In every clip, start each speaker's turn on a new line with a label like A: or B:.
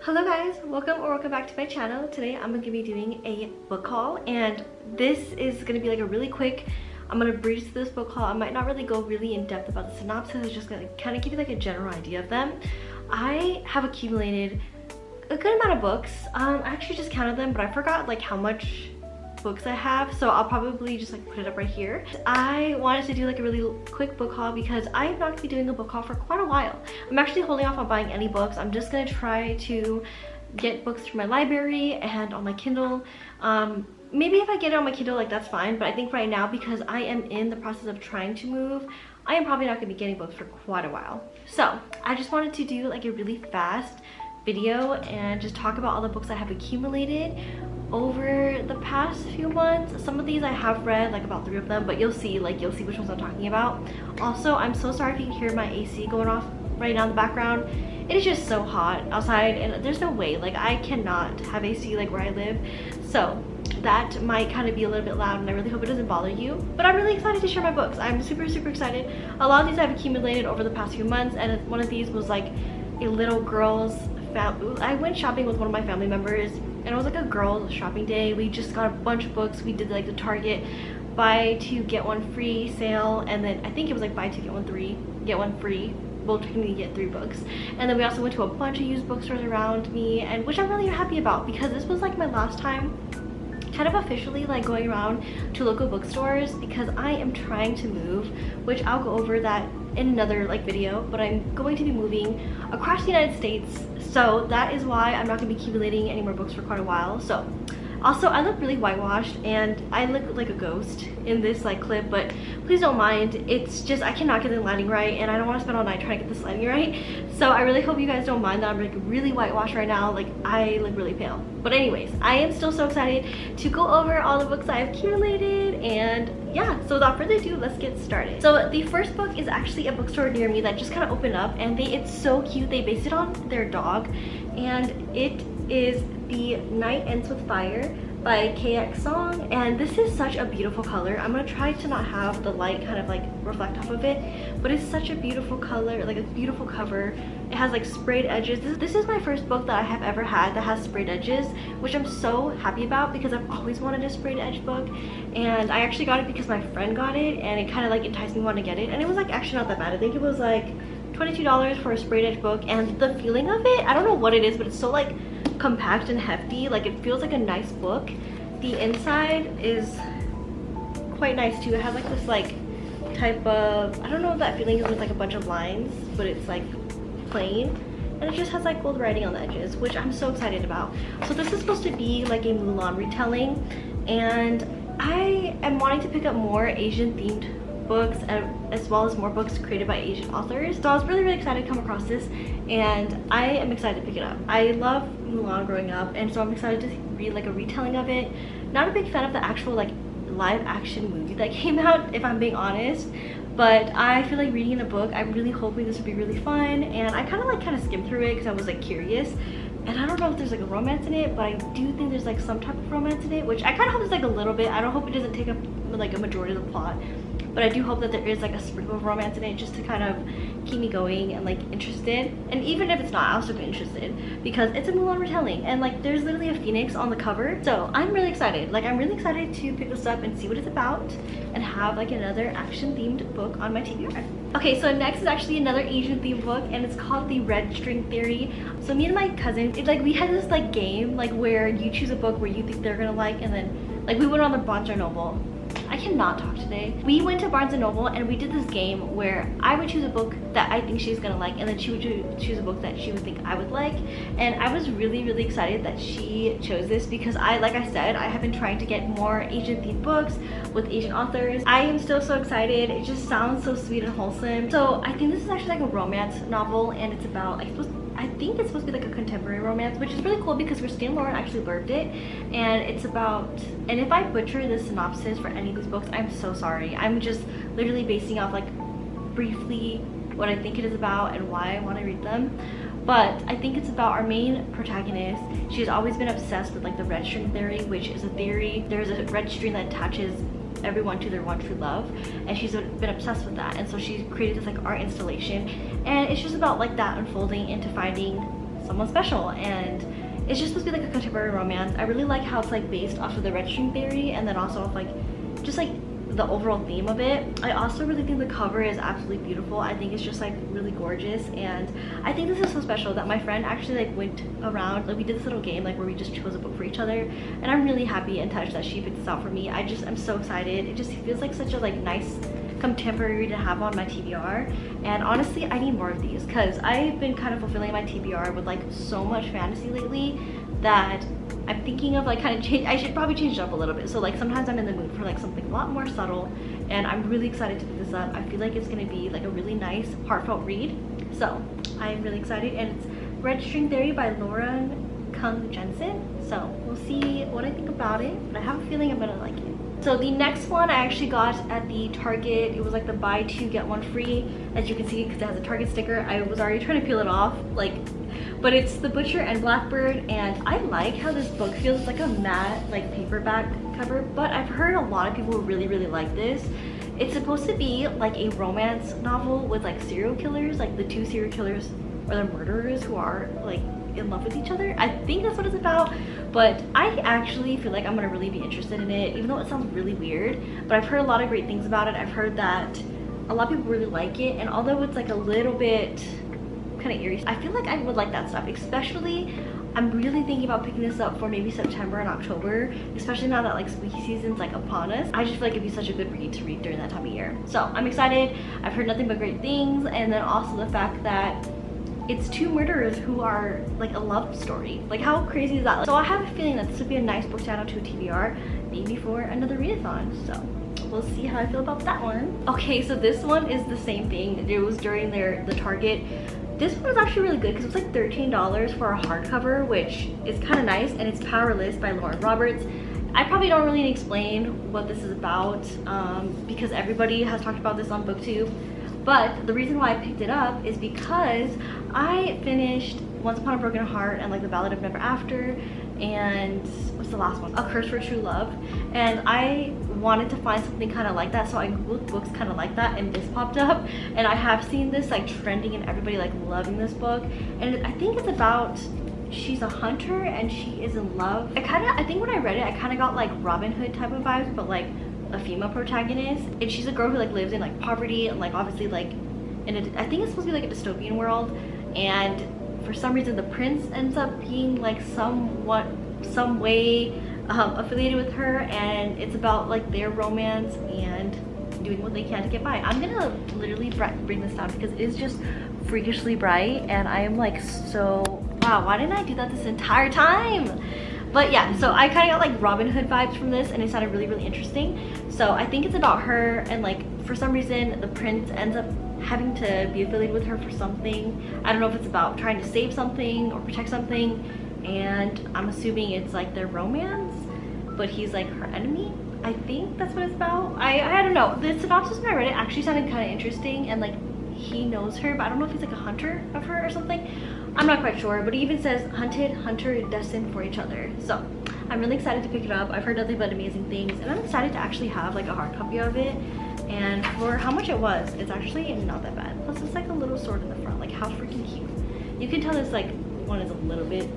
A: Hello guys, welcome back to my channel. Today I'm going to be doing a book haul, and this is going to be like a really quick, I'm going to breeze through this book haul. I might not really go really in depth about the synopsis. It's just going to kind of give you like a general idea of them. I have accumulated a good amount of books. I actually just counted them, but I forgot like how much books I have, so I'll probably just like put it up right here. I wanted to do like a really quick book haul because I am not going to be doing a book haul for quite a while. I'm actually holding off on buying any books. I'm just going to try to get books from my library and on my Kindle. Maybe if I get it on my Kindle, like that's fine, but I think right now, because I am in the process of trying to move, I am probably not going to be getting books for quite a while. So I just wanted to do like a really fast video and just talk about all the books I have accumulated over the past few months. Some of these I have read, like about 3 of them, but you'll see which ones I'm talking about. Also, I'm so sorry if you can hear my AC going off right now in the background. It is just so hot outside and there's no way, like I cannot have AC like where I live, so that might kind of be a little bit loud and I really hope it doesn't bother you. But I'm really excited to share my books. I'm super excited. A lot of these I've accumulated over the past few months, and one of these was like a little girl's I went shopping with one of my family members, and it was like a girls shopping day. We just got a bunch of books. We did like the Target buy 2 get 1 free sale, and then I think it was like buy 2 get 1 get 1 free. We'll technically get 3 books. And then we also went to a bunch of used bookstores around me, and which I'm really happy about, because this was like my last time kind of officially like going around to local bookstores, because I am trying to move, which I'll go over that in another like video. But I'm going to be moving across the United States, so that is why I'm not going to be accumulating any more books for quite a while. So also, I look really whitewashed and I look like a ghost in this like clip, but please don't mind. It's just I cannot get the lighting right, and I don't want to spend all night trying to get this lighting right. So I really hope you guys don't mind that I'm like really whitewashed right now. Like I look really pale. But anyways, I am still so excited to go over all the books I've accumulated, and yeah, so without further ado, let's get started. So the first book is actually a bookstore near me that just kind of opened up, and it's so cute. They based it on their dog, and it is The Night Ends with Fire by KX Song, and this is such a beautiful color. I'm gonna try to not have the light kind of like reflect off of it, but it's such a beautiful color, like a beautiful cover. It has like sprayed edges. This is my first book that I have ever had that has sprayed edges, which I'm so happy about because I've always wanted a sprayed edge book, and I actually got it because my friend got it, and it kind of like enticed me to want to get it, and it was like actually not that bad. I think it was like $22 for a sprayed edge book, and the feeling of it, I don't know what it is, but it's so like compact and hefty. Like it feels like a nice book. The inside is quite nice too. It has like this like type of, I don't know what that feeling is with like a bunch of lines, but it's like plain, and it just has like gold writing on the edges, which I'm so excited about. So this is supposed to be like a Mulan retelling, and I am wanting to pick up more Asian themed books, as well as more books created by Asian authors. So I was really excited to come across this, and I am excited to pick it up. I love Mulan growing up, and so I'm excited to read like a retelling of it. Not a big fan of the actual like live action movie that came out, if I'm being honest, but I feel like reading the book, I'm really hoping this would be really fun. And I kind of skimmed through it because I was like curious, and I don't know if there's like a romance in it, but I do think there's like some type of romance in it, which I kind of hope there's like a little bit. I don't hope it doesn't take up like a majority of the plot, but I do hope that there is like a sprinkle of romance in it, just to kind of keep me going and like interested. And even if it's not, I'll still be interested because it's a Mulan retelling, and like there's literally a phoenix on the cover. So I'm really excited. Like I'm really excited to pick this up and see what it's about, and have like another action themed book on my TBR. Okay, so next is actually another Asian themed book, and it's called The Red String Theory. So me and my cousin, we had this like game like where you choose a book where you think they're gonna like, and then like we went on the Barnes & Noble. I cannot talk today. We went to Barnes & Noble and we did this game where I would choose a book that I think she's gonna like, and then she would choose a book that she would think I would like. And I was really excited that she chose this, because like I said, I have been trying to get more Asian themed books with Asian authors. I am still so excited. It just sounds so sweet and wholesome. So I think this is actually like a romance novel, and it's about, I think it's supposed to be like a contemporary romance, which is really cool because Christine Lauren actually blurbed it, and it's about, and if I butcher the synopsis for any of these books, I'm so sorry. I'm just literally basing off like briefly what I think it is about and why I want to read them. But I think it's about our main protagonist. She's always been obsessed with like the red string theory, which is a theory. There's a red string that attaches everyone to their one true love, and she's been obsessed with that, and so she created this like art installation, and it's just about like that unfolding into finding someone special, and it's just supposed to be like a contemporary romance. I really like how it's like based off of the red string theory, and then also off like just like the overall theme of it. I also really think the cover is absolutely beautiful. I think it's just like really gorgeous, and I think this is so special that my friend actually like went around, like we did this little game like where we just chose a book for each other, and I'm really happy and touched that she picked this out for me. I'm so excited. It just feels like such a like nice contemporary to have on my TBR, and honestly I need more of these because I've been kind of fulfilling my TBR with like so much fantasy lately that I'm thinking of like kind of change. I should probably change it up a little bit. So like sometimes I'm in the mood for like something a lot more subtle, and I'm really excited to pick this up. I feel like it's gonna be like a really nice heartfelt read, so I'm really excited. And it's Red String Theory by Lauren Kung Jensen, so we'll see what I think about it, but I have a feeling I'm gonna like it. So the next one I actually got at the Target. It was like the buy two get one free, as you can see, because it has a Target sticker. I was already trying to peel it off, like, but it's The Butcher and Blackbird, and I like how this book feels. It's like a matte like paperback cover, but I've heard a lot of people really like this. It's supposed to be like a romance novel with like serial killers, like the two serial killers or the murderers who are like in love with each other. I think that's what it's about, but I actually feel like I'm gonna really be interested in it, even though it sounds really weird. But I've heard a lot of great things about it. I've heard that a lot of people really like it, and although it's like a little bit kind of eerie, I feel like I would like that stuff. Especially, I'm really thinking about picking this up for maybe September and October, especially now that like spooky season's like upon us. I just feel like it'd be such a good read to read during that time of year. So I'm excited. I've heard nothing but great things, and then also the fact that it's two murderers who are like a love story. Like how crazy is that? So I have a feeling that this would be a nice book to add onto a TBR, maybe for another readathon. So we'll see how I feel about that one. Okay, so this one is the same thing. It was during the Target. This one was actually really good because it was like $13 for a hardcover, which is kind of nice, and it's Powerless by Lauren Roberts. I probably don't really need to explain what this is about because everybody has talked about this on BookTube. But the reason why I picked it up is because I finished Once Upon a Broken Heart and like The Ballad of Never After, and what's the last one? A Curse for True Love. And I wanted to find something kind of like that, so I googled books kind of like that, and this popped up. And I have seen this like trending and everybody like loving this book, and I think it's about, she's a hunter and she is in love. I think when I read it I kind of got like Robin Hood type of vibes, but like a female protagonist, and she's a girl who like lives in like poverty and like obviously like in a, I think it's supposed to be like a dystopian world, and for some reason the prince ends up being like some way affiliated with her, and it's about like their romance and doing what they can to get by. I'm gonna literally bring this down because it is just freakishly bright, and I am like, so wow, why didn't I do that this entire time? But yeah, so I kind of got like Robin Hood vibes from this, and it sounded really interesting. So I think it's about her, and like for some reason the prince ends up having to be affiliated with her for something. I don't know if it's about trying to save something or protect something, and I'm assuming it's like their romance, but he's like her enemy. I think that's what it's about. I don't know. The synopsis when I read it actually sounded kind of interesting, and like he knows her, but I don't know if he's like a hunter of her or something. I'm not quite sure, but it even says hunted, hunter, destined for each other. So I'm really excited to pick it up. I've heard nothing but amazing things, and I'm excited to actually have like a hard copy of it. And for how much it was, it's actually not that bad. Plus it's like a little sword in the front. Like how freaking cute. You can tell this like one is a little bit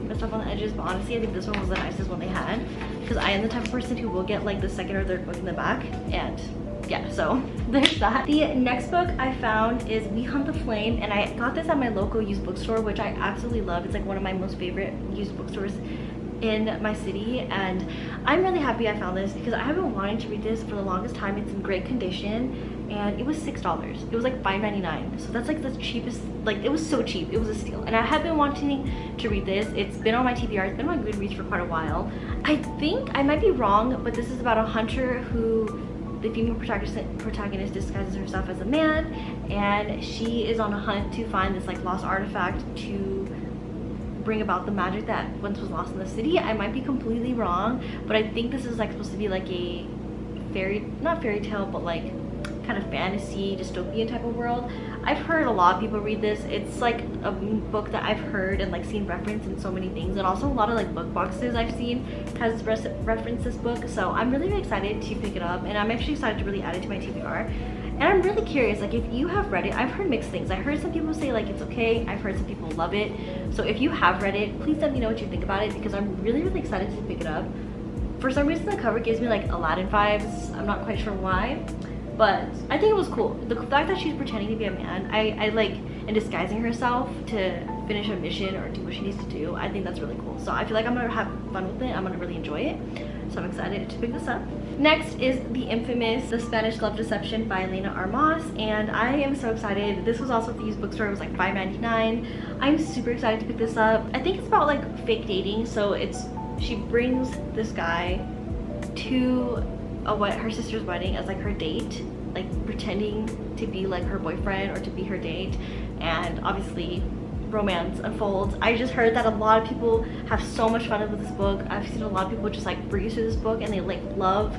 A: messed up on the edges, but honestly I think this one was the nicest one they had, because I am the type of person who will get like the second or third book in the back, and yeah, so there's that. The next book I found is We Hunt the Flame, and I got this at my local used bookstore, which I absolutely love. It's like one of my most favorite used bookstores in my city, and I'm really happy I found this because I have been wanting to read this for the longest time. It's in great condition, and it was $6. It was like $5.99, so that's like the cheapest. Like it was so cheap, it was a steal, and I have been wanting to read this. It's been on my TBR, it's been on my Goodreads for quite a while. I think I might be wrong, but this is about a hunter who the female protagonist disguises herself as a man, and she is on a hunt to find this like lost artifact to bring about the magic that once was lost in the city. I might be completely wrong, but I think this is like supposed to be like a not fairy tale, but like kind of fantasy dystopian type of world. I've heard a lot of people read this. It's like a book that I've heard and like seen referenced in so many things, and also a lot of like book boxes I've seen has referenced this book. So I'm really excited to pick it up, and I'm actually excited to really add it to my TBR. And I'm really curious, like if you have read it, I've heard mixed things. I heard some people say like it's okay, I've heard some people love it. So if you have read it, please let me know what you think about it, because I'm really excited to pick it up. For some reason the cover gives me like Aladdin vibes. I'm not quite sure why, but I think it was cool. The fact that she's pretending to be a man, I like, and disguising herself to finish a mission or do what she needs to do, I think that's really cool. So I feel like I'm gonna have fun with it. I'm gonna really enjoy it. So I'm excited to pick this up. Next is the infamous The Spanish Love Deception by Elena Armas, and I am so excited. This was also at the used bookstore. It was like $5.99. I'm super excited to pick this up. I think it's about like fake dating. So she brings this guy to her sister's wedding as like her date, like pretending to be like her boyfriend or to be her date, and obviously romance unfolds. I just heard that a lot of people have so much fun with this book. I've seen a lot of people just like breeze through this book and they like love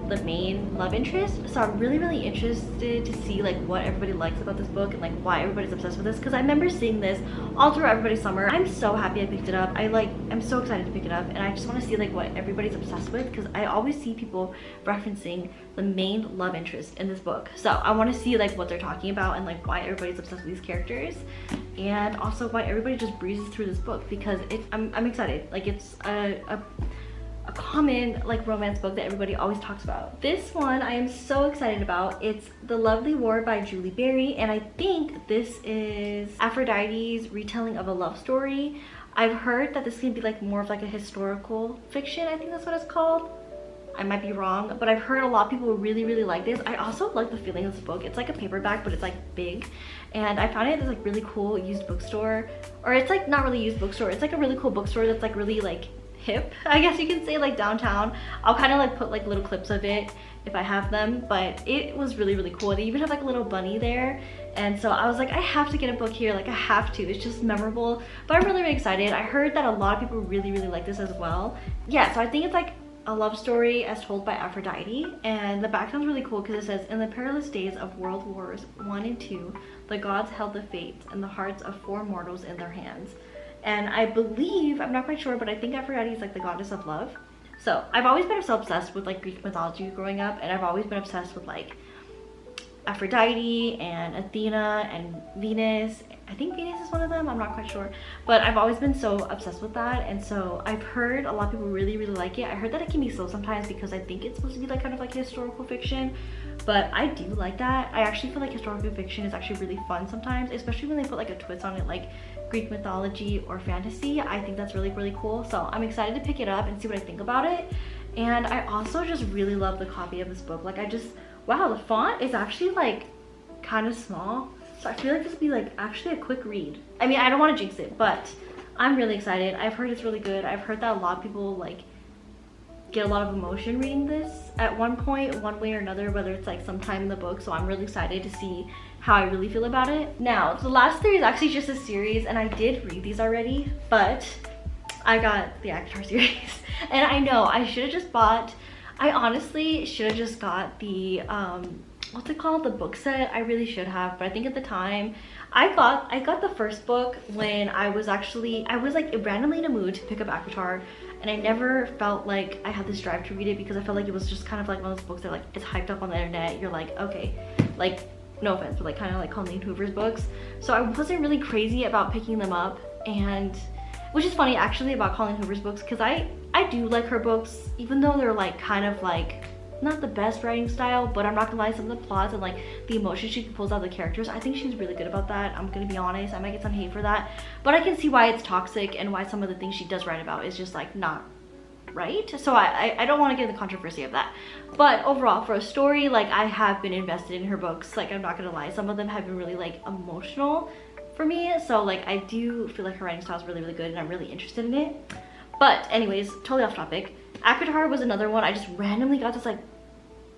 A: the main love interest. So I'm really interested to see like what everybody likes about this book and like why everybody's obsessed with this, because I remember seeing this all through everybody's summer. I'm so happy I picked it up. I'm so excited to pick it up, and I just want to see like what everybody's obsessed with, because I always see people referencing the main love interest in this book. So I want to see like what they're talking about and like why everybody's obsessed with these characters, and also why everybody just breezes through this book, because I'm excited. Like it's a common like romance book that everybody always talks about. This one I am so excited about. It's The Lovely War by Julie Berry, and I think this is Aphrodite's retelling of a love story. I've heard that this can be like more of like a historical fiction. I think that's what it's called. I might be wrong, but I've heard a lot of people really like this. I also like the feeling of this book. It's like a paperback, but it's like big, and I found it at this like really cool used bookstore, or it's like not really used bookstore, it's like a really cool bookstore that's like really like hip, I guess you can say, like downtown. I'll kind of like put like little clips of it if I have them, but it was really cool. They even have like a little bunny there, and so I was like, I have to get a book here, like I have to. It's just memorable. But I'm really excited. I heard that a lot of people really like this as well. Yeah, so I think it's like a love story as told by Aphrodite, and the background's really cool because it says, in the perilous days of World Wars I and II, the gods held the fates and the hearts of 4 mortals in their hands. And I believe, I'm not quite sure, but I think Aphrodite is like the goddess of love. So I've always been so obsessed with like Greek mythology growing up, and I've always been obsessed with like Aphrodite and Athena and Venus. I think Venus is one of them, I'm not quite sure, but I've always been so obsessed with that. And so I've heard a lot of people really like it. I heard that it can be slow sometimes because I think it's supposed to be like kind of like historical fiction, but I do like that. I actually feel like historical fiction is actually really fun sometimes, especially when they put like a twist on it, like Greek mythology or fantasy. I think that's really cool. So I'm excited to pick it up and see what I think about it. And I also just really love the copy of this book. Like wow, the font is actually like kind of small. So I feel like this would be like actually a quick read. I mean, I don't want to jinx it, but I'm really excited. I've heard it's really good. I've heard that a lot of people like get a lot of emotion reading this at one point, one way or another, whether it's like sometime in the book. So I'm really excited to see how I really feel about it. Now, the last 3 is actually just a series, and I did read these already, but I got the ACOTAR series. And I know I should have just bought, I honestly should have just got the what's it called, the book set. I really should have, but I think at the time I got the first book when I was like randomly in a mood to pick up ACOTAR, and I never felt like I had this drive to read it because I felt like it was just kind of like one of those books that like it's hyped up on the internet. You're like, okay, like no offense, but like kind of like Colleen Hoover's books. So I wasn't really crazy about picking them up, and which is funny actually about Colleen Hoover's books, because I do like her books, even though they're like kind of like not the best writing style, but I'm not gonna lie, some of the plots and like the emotion she pulls out of the characters, I think she's really good about that. I'm gonna be honest, I might get some hate for that, but I can see why it's toxic and why some of the things she does write about is just like not right. So I don't want to get in the controversy of that, but overall for a story, like I have been invested in her books. Like I'm not gonna lie, some of them have been really like emotional for me, so like I do feel like her writing style is really good and I'm really interested in it. But anyways, totally off topic. ACOTAR was another one. I just randomly got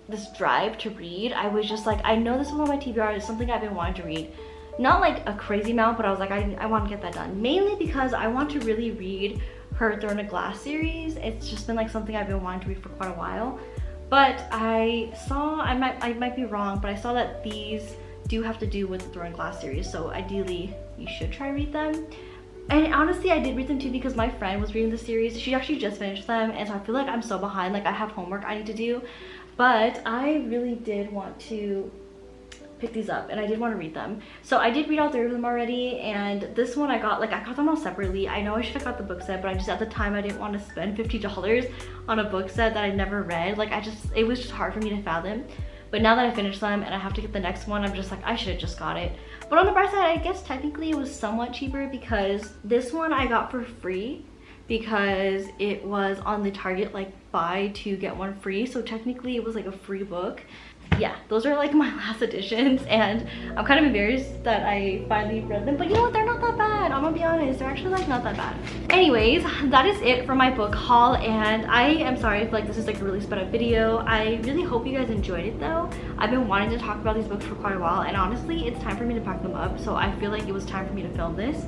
A: this drive to read. I was just like, I know this is one of my TBR, it's something I've been wanting to read. Not like a crazy amount, but I was like, I want to get that done. Mainly because I want to really read her Throne of Glass series. It's just been like something I've been wanting to read for quite a while. But I saw, I might be wrong, but I saw that these do have to do with the Throne of Glass series. So ideally, you should try read them. And honestly, I did read them too because my friend was reading the series. She actually just finished them, and so I feel like I'm so behind. Like I have homework I need to do. But I really did want to pick these up, and I did want to read them. So I did read all 3 of them already, and this one I got them all separately. I know I should have got the book set, but I just, at the time, I didn't want to spend $50 on a book set that I never read. Like, it was just hard for me to fathom. But now that I finished them and I have to get the next one, I'm just like, I should have just got it. But on the bright side, I guess technically it was somewhat cheaper because this one I got for free because it was on the Target like buy 2 get 1 free. So technically it was like a free book. Yeah, those are like my last editions, and I'm kind of embarrassed that I finally read them, but you know what, they're not that bad. I'm gonna be honest, they're actually like not that bad. Anyways, that is it for my book haul, and I am sorry if like this is like a really sped up video. I really hope you guys enjoyed it though. I've been wanting to talk about these books for quite a while, and honestly it's time for me to pack them up, so I feel like it was time for me to film this.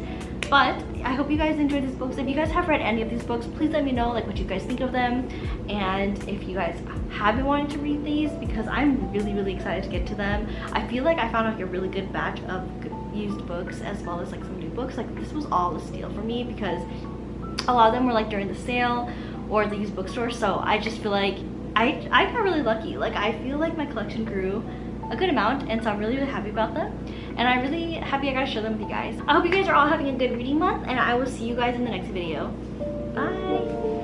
A: But I hope you guys enjoyed these books. If you guys have read any of these books, please let me know like what you guys think of them, and if you guys have been wanting to read these, because I'm really excited to get to them. I feel like I found like a really good batch of used books as well as like some new books. Like this was all a steal for me because a lot of them were like during the sale or the used bookstore, so I just feel like I got really lucky. Like I feel like my collection grew a good amount, and so I'm really happy about them, and I'm really happy I got to share them with you guys. I hope you guys are all having a good reading month, and I will see you guys in the next video. Bye.